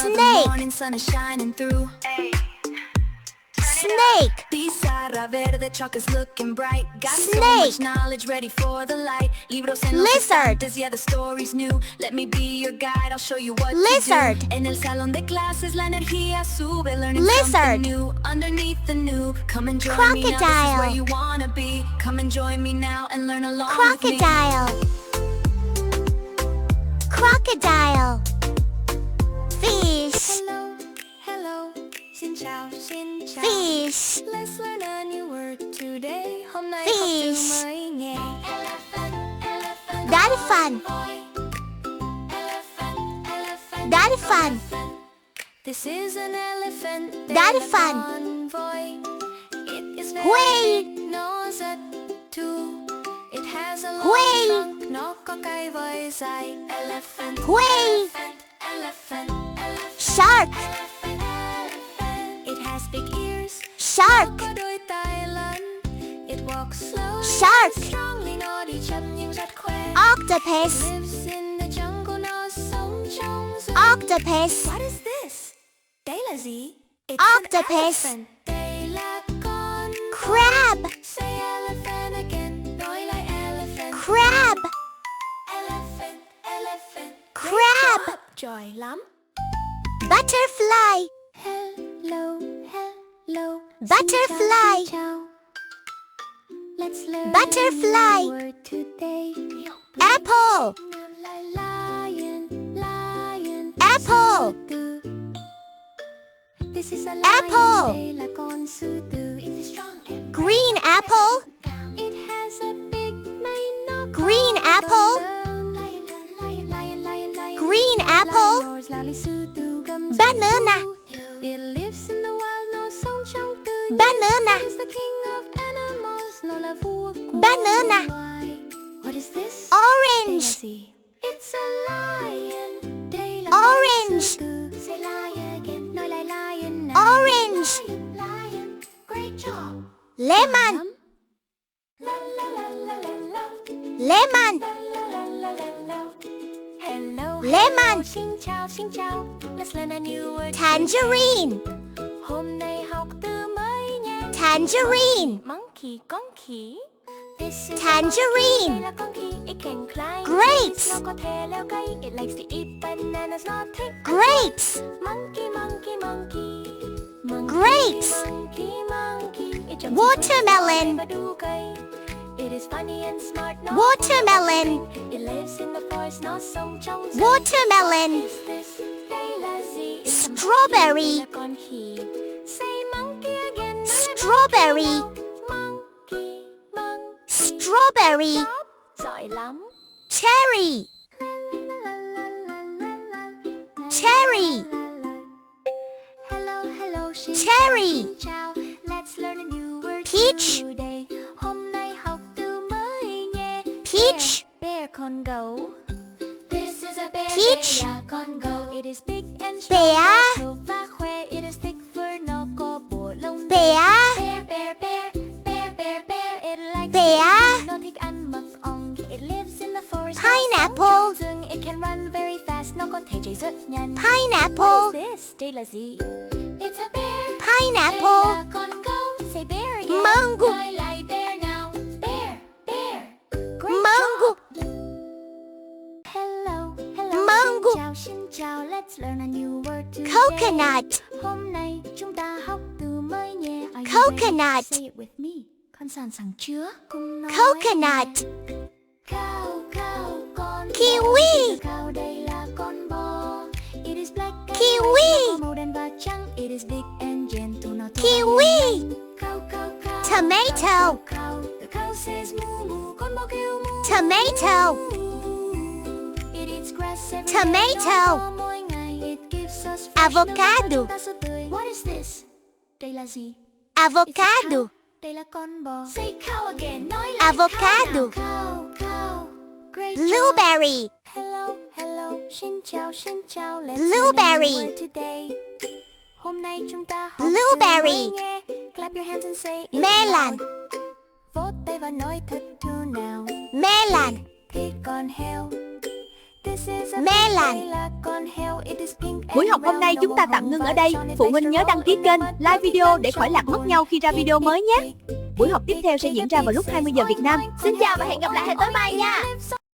of the Snake. morning sun is shining through. Snake. Pizarra verde, chalk is looking bright. Got so Snake. much knowledge ready for the light. Libros en los Lizard. estantes, yeah, the story's new. Let me be your guide, I'll show you what Lizard. to do. En el salón de clases la energía sube. Learning Lizard. something new underneath the noob. Come and join me now, this is Crocodile. where you wanna be. Come and join me now and learn along Crocodile. Crocodile. Fish. Hello, hello, xin chào, xin chào. Fish. Let's learn a new word today. Hôm nay Fish. học từ mới nghe. Dolphin. Dolphin. This is an elephant. Dolphin. Convoy. It is very Whale. big, nose at two. It has a long Whale. trunk, nó có cái vòi dài. Elephant. Whale. Elephant. Elephant. Elephant. Shark. It has big ears. Shark. Nó có đôi tai lớn. It walks slowly. Shark. Strongly, nó đi chậm nhưng rất khỏe. Octopus. Lives in the jungle, nó sống trong rừng. Octopus. What is this? Đây là gì? It's Octopus. an elephant. Đây là con Crab. Say elephant again. Nói lại elephant. Crab. Elephant, elephant. Crab. Great job. Giỏi lắm. Butterfly. Hello, hello. Butterfly. Xin chào. Let's learn Butterfly. a new word today. Apple. Lion, lion. Apple. Sư tử. This is a lion. Apple. Đây là con sư tử. It is strong and Green apple. it has a big mane. Nó có Green apple. đôi lion, lion, lion, lion, lion. Green apple. Lion roars loudly, sư tử gầm rú. Banana. It lives in the wild, nó sống trong tự nhiên. Banana. It is the king of animals, nó là vua của Banana. loài. What is this? Orange. Đây là gì? It's a lion. Đây là Orange. con sư tử. Say lion again. Nói lại lion nào. Orange. Lion, lion. Great job. Lemon. La la la la la la. Lemon. La la la la la la. Hello, Lemon. hello. Xin chào, xin chào. Let's learn a new word. Tangerine. Hôm nay học từ mới nha. Tangerine. Monkey, con khỉ. This is a Tangerine. monkey. Đây là con khỉ. It can climb Grapes. trees. Nó có thể leo cây. It likes to eat bananas. Nó thích ăn Grapes. monkey, monkey, monkey. Monkey, Grapes. monkey, monkey. It jumps Watermelon. in the và đu cây. It is funny and smart. Nó Watermelon. It lives in the forest. Nó sống trong rừng. Watermelon. Is this? Đây là gì? It's a Strawberry. monkey. Đây là con khỉ. Say monkey again. Nói lại Strawberry. monkey, monkey. Strawberry. Giỏi lắm. Cherry. Cherry. Hello, hello, xin Cherry. chào. Let's learn a new word Peach. today. Hôm nay học từ mới nghe. Peach. Bear, con gấu. This is a bear. Peach. Đây là con gấu. It is big and strong. Bear. Nó và khoe. It is thick fur. Nó có bộ lông. Bear. Bear, bear, bear. Bear, bear, bear. It likes Bear. nó thích ăn mật ong. It lives in the forest. Pineapple. Rừng. It can run very fast. Nó có thể chạy rất nhanh. Pineapple. What is this? Đây là gì? It's a bear. Pineapple. Đây là con gấu. Say bear again. Mango. Nói lại bear nào. Bear, bear. Great Mango. job. Hello, hello. Mango. Xin chào. Let's learn a new word today. Coconut. Hôm nay chúng ta học từ mới nhé. Are you Coconut. ready? Say it with me. Con sẵn sàng chưa? Cùng nói. Coconut. Cow, cow, con Kiwi. bò. This is a cow. Đây là con bò. It is black and Kiwi. white. Nó có màu đen và trắng. It is big and gentle. Nó to Kiwi. and nhanh. Cow, cow, cow. Tomato. Cow, cow. The cow says moo moo. Con bò kêu moo. Tomato. It eats grass every Tomato. day. Nó có mỗi ngày. It gives us fresh Avocado. milk và chúng ta sữa tươi. What is this? Đây là gì? Avocado. Đây là con bò. Say cow again. Nói lại Avocado. cow nào. Cow, cow. Great job. Blueberry. Hello, hello. Xin chào, xin chào. Let's Blueberry. learn a new word today. Hôm nay chúng ta học Blueberry. từ mới nghe. Clap your hands and say it Melon. loud. Vỗ tay và nói thật to nào. Melon. Thì con heo. This is a Melon. đây là con heo. It is pink and Buổi học hôm nay chúng ta tạm ngưng ở đây. Phụ huynh nhớ đăng ký kênh, like video để khỏi lạc mất nhau khi ra video mới nhé. Buổi học tiếp theo sẽ diễn ra vào lúc 20 giờ Việt Nam. Xin chào và hẹn gặp lại tối mai nha.